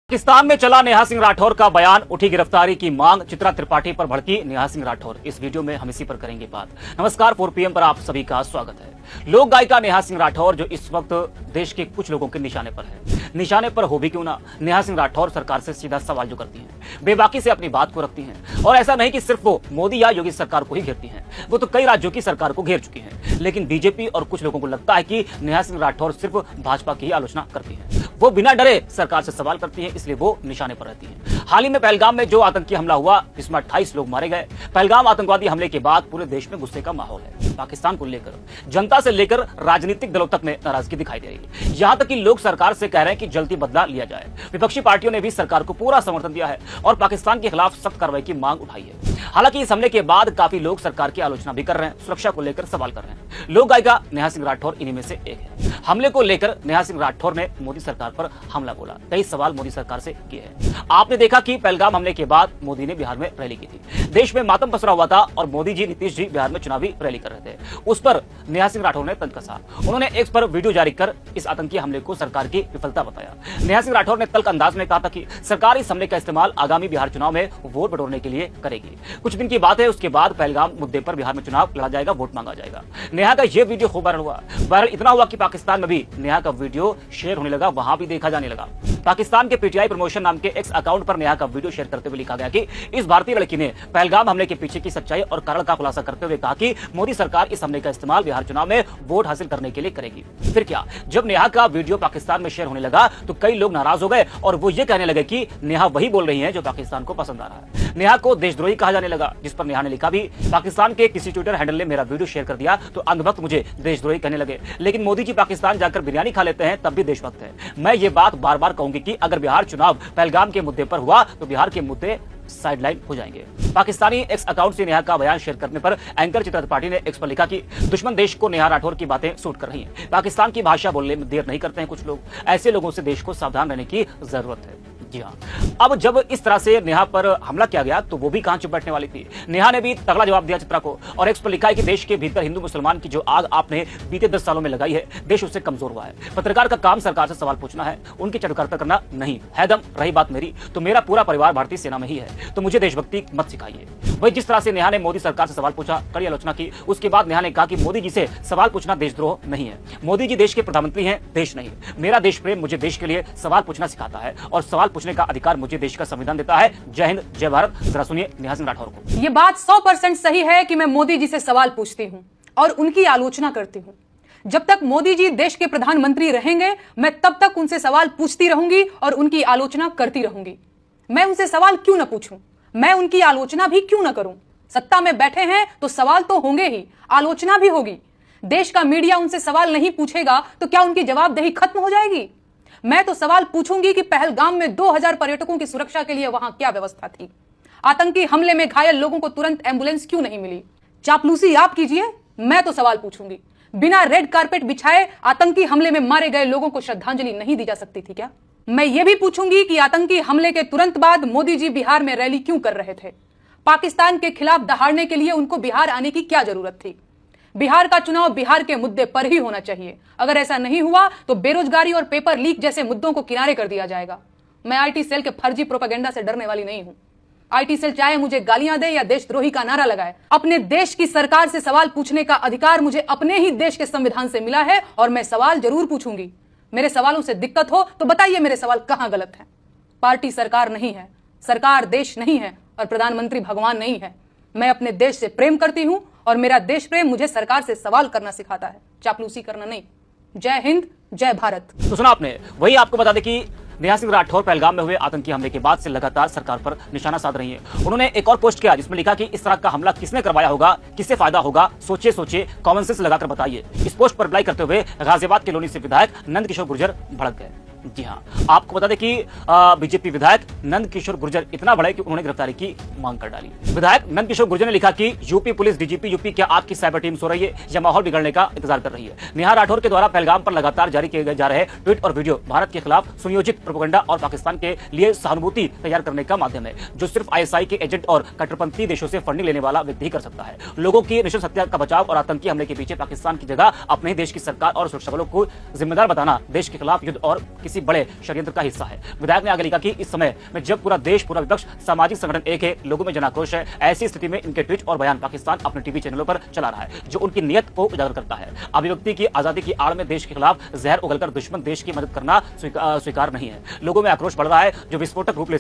पाकिस्तान में चला नेहा सिंह राठौर का बयान, उठी गिरफ्तारी की मांग, चित्रा त्रिपाठी पर भड़की नेहा सिंह राठौर। इस वीडियो में हम इसी पर करेंगे बात। नमस्कार, 4 PM पर आप सभी का स्वागत है। लोक गायिका नेहा सिंह राठौर जो इस वक्त देश के कुछ लोगों के निशाने पर है, निशाने पर हो भी क्यों ना, नेहा सिंह राठौर सरकार से सीधा सवाल जो करती हैं, बेबाकी से अपनी बात को रखती हैं। और ऐसा नहीं कि सिर्फ वो मोदी या योगी सरकार को ही घेरती हैं, वो तो कई राज्यों की सरकार को घेर चुकी हैं। लेकिन बीजेपी और कुछ लोगों को लगता है कि नेहा सिंह राठौर सिर्फ भाजपा की ही आलोचना करती है, वो बिना डरे सरकार से सवाल करती है, इसलिए वो निशाने पर रहती है। हाल ही में पहलगाम में जो आतंकी हमला हुआ, जिसमें 28 लोग मारे गए, पहलगाम आतंकवादी हमले के बाद पूरे देश में गुस्से का माहौल है। पाकिस्तान को लेकर जनता से लेकर राजनीतिक दलों तक में नाराजगी दिखाई दे रही है। यहां तक कि लोग सरकार से कह रहे हैं कि जल्दी बदला लिया जाए। विपक्षी पार्टियों ने भी सरकार को पूरा समर्थन दिया है और पाकिस्तान के खिलाफ सख्त कार्रवाई की मांग उठाई है। हालांकि इस हमले के बाद काफी लोग सरकार की आलोचना भी कर रहे हैं, सुरक्षा को लेकर सवाल कर रहे हैं। लोक गायिका नेहा सिंह राठौर इन्हीं में से एक है। हमले को लेकर नेहा सिंह राठौर ने मोदी सरकार पर हमला बोला, कई सवाल मोदी सरकार से किए हैं। आपने देखा कि पहलगाम हमले के बाद मोदी ने बिहार में रैली की थी, देश में मातम पसरा हुआ था और मोदी जी, नीतीश जी बिहार में चुनावी रैली कर रहे थे। उस पर नेहा सिंह राठौर ने तंज कसा। उन्होंने एक्स पर वीडियो जारी कर इस आतंकी हमले को सरकार की विफलता बताया। नेहा सिंह राठौर ने तल्ख अंदाज में कहा था कि सरकार इस हमले का इस्तेमाल आगामी बिहार चुनाव में वोट बटोरने के लिए करेगी। कुछ दिन की बात है, उसके बाद पहलगाम मुद्दे पर बिहार में चुनाव लड़ा जाएगा, वोट मांगा जाएगा। नेहा का यह वीडियो खूब वायरल हुआ। वायरल इतना हुआ कि पाकिस्तान में भी नेहा का वीडियो शेयर होने लगा, वहां भी देखा जाने लगा। पाकिस्तान के पीटीआई प्रमोशन नाम के एक्स अकाउंट पर नेहा का वीडियो शेयर करते हुए लिखा गया कि इस भारतीय लड़की ने पहलगाम हमले के पीछे की सच्चाई और कारण का खुलासा करते हुए कहा कि मोदी सरकार इस हमले का इस्तेमाल बिहार चुनाव में वोट हासिल करने के लिए करेगी। फिर क्या, जब नेहा का वीडियो पाकिस्तान में शेयर होने लगा तो कई लोग नाराज हो गए और वो ये कहने लगे कि नेहा वही बोल रही है जो पाकिस्तान को पसंद आ रहा है। नेहा को देशद्रोही कहा जाने लगा, जिस पर नेहा ने लिखा भी, पाकिस्तान के किसी ट्विटर हैंडल ने मेरा वीडियो शेयर कर दिया तो अंधभक्त मुझे देशद्रोही कहने लगे, लेकिन मोदी जी पाकिस्तान जाकर बिरयानी खा लेते हैं तब भी देशभक्त है। मैं ये बात बार बार कहूंगी कि अगर बिहार चुनाव पहलगाम के मुद्दे पर हुआ तो बिहार के मुद्दे साइडलाइन हो जाएंगे। पाकिस्तानी एक्स अकाउंट से नेहा का बयान शेयर करने पर एंकर चित्रा त्रिपाठी ने एक्स पर लिखा कि दुश्मन देश को नेहा राठौर की बातें सूट कर रही हैं। पाकिस्तान की भाषा बोलने में देर नहीं करते हैं कुछ लोग, ऐसे लोगों से देश को सावधान रहने की जरूरत है। जी हाँ, अब जब इस तरह से नेहा पर हमला किया गया तो वो भी कहां चुप बैठने वाली थी। नेहा ने भी तगड़ा जवाब दिया चित्रा को और एक्स पर लिखा है कि देश के भीतर हिंदू मुसलमान की जो आग आपने बीते 10 सालों में लगाई है, देश उससे कमजोर हुआ है। पत्रकार का काम सरकार से सवाल पूछना है, उनकी चटकारता करना नहीं है। दम रही बात मेरी, तो मेरा पूरा परिवार भारतीय सेना में ही है, तो मुझे देशभक्ति मत सिखाइए। वही जिस तरह से नेहा ने मोदी सरकार से सवाल पूछा, कड़ी आलोचना की, उसके बाद नेहा ने कहा कि मोदी जी से सवाल पूछना देशद्रोह नहीं है। मोदी जी देश के प्रधानमंत्री हैं, देश नहीं। मेरा देश प्रेम मुझे देश के लिए सवाल पूछना सिखाता है और सवाल पूछने का अधिकार मुझे देश का संविधान देता है। जय हिंद, जय भारत। जरा सुनिए नेहा सिंह राठौर को। ये बात 100% सही है कि मैं मोदी जी से सवाल पूछती हूं और उनकी आलोचना करती हूं। जब तक मोदी जी देश के प्रधानमंत्री रहेंगे, मैं तब तक उनसे सवाल पूछती रहूंगी और उनकी आलोचना करती रहूंगी। मैं उनसे सवाल क्यों ना पूछूं, मैं उनकी आलोचना भी क्यों ना करूं। सत्ता में बैठे हैं तो सवाल तो होंगे ही, आलोचना भी होगी। देश का मीडिया उनसे सवाल नहीं पूछेगा तो क्या उनकी जवाबदेही खत्म हो जाएगी? मैं तो सवाल पूछूंगी कि पहलगाम में 2000 पर्यटकों की सुरक्षा के लिए वहां क्या व्यवस्था थी? आतंकी हमले में घायल लोगों को तुरंत एम्बुलेंस क्यों नहीं मिली? चापलूसी आप कीजिए, मैं तो सवाल पूछूंगी। बिना रेड कारपेट बिछाए आतंकी हमले में मारे गए लोगों को श्रद्धांजलि नहीं दी जा सकती थी क्या? मैं ये भी पूछूंगी कि आतंकी हमले के तुरंत बाद मोदी जी बिहार में रैली क्यों कर रहे थे? पाकिस्तान के खिलाफ दहाड़ने के लिए उनको बिहार आने की क्या जरूरत थी? बिहार का चुनाव बिहार के मुद्दे पर ही होना चाहिए। अगर ऐसा नहीं हुआ तो बेरोजगारी और पेपर लीक जैसे मुद्दों को किनारे कर दिया जाएगा। मैं आईटी सेल के फर्जी प्रोपेगेंडा से डरने वाली नहीं हूं। आईटी सेल चाहे मुझे गालियां दे या देशद्रोही का नारा लगाए, अपने देश की सरकार से सवाल पूछने का अधिकार मुझे अपने ही देश के संविधान से मिला है और मैं सवाल जरूर पूछूंगी। मेरे सवालों से दिक्कत हो तो बताइए मेरे सवाल कहां गलत है। पार्टी सरकार नहीं है, सरकार देश नहीं है और प्रधानमंत्री भगवान नहीं है। मैं अपने देश से प्रेम करती हूं और मेरा देश प्रेम मुझे सरकार से सवाल करना सिखाता है, चापलूसी करना नहीं। जय हिंद, जय भारत। तो सुना आपने। वही आपको बता दें कि नेहा सिंह राठौर पहलगाम में हुए आतंकी हमले के बाद से लगातार सरकार पर निशाना साध रही है। उन्होंने एक और पोस्ट किया जिसमें लिखा कि इस तरह का हमला किसने करवाया होगा, किससे फायदा होगा, सोचिए सोचिए, कॉमन सेंस लगाकर बताइए। इस पोस्ट पर रिप्लाई करते हुए गाजियाबाद के लोनी से विधायक नंद किशोर गुर्जर भड़क गए। जी हाँ, आपको बता दें कि बीजेपी विधायक नंद किशोर गुर्जर इतना बड़े कि उन्होंने गिरफ्तारी की मांग कर डाली। विधायक नंद किशोर गुर्जर ने लिखा कि यूपी पुलिस डीजीपी यूपी, क्या आपकी साइबर टीम सो रही है या माहौल बिगड़ने का इंतजार कर रही है? नेहा राठौर के द्वारा पहलगाम पर लगातार जारी किए जा रहे ट्वीट और वीडियो भारत के खिलाफ सुनियोजित प्रोपेगेंडा और पाकिस्तान के लिए सहानुभूति तैयार करने का माध्यम है, जो सिर्फ आईएसआई के एजेंट और कट्टरपंथी देशों से फंडिंग लेने वाला व्यक्ति ही कर सकता है। लोगों की निश्चित हत्या का बचाव और आतंकी हमले के पीछे पाकिस्तान की जगह अपने ही देश की सरकार और सुरक्षा बलों को जिम्मेदार बताना देश के खिलाफ युद्ध और किसी बड़े षड्यंत्र का हिस्सा है। विधायक ने आगे लिखा कि इस समय में जब पूरा देश, पूरा विपक्ष, सामाजिक संगठन एक है, लोगों में जनाक्रोश है, ऐसी स्थिति में इनके ट्वीट और बयान पाकिस्तान अपने टीवी चैनलों पर चला रहा है, जो उनकी नीयत को उजागर करता है। अभिव्यक्ति की आजादी की आड़ में देश के खिलाफ जहर उगलकर दुश्मन देश की मदद करना स्वीकार नहीं है। लोगों में आक्रोश बढ़ रहा है, जो विस्फोटक रूप ले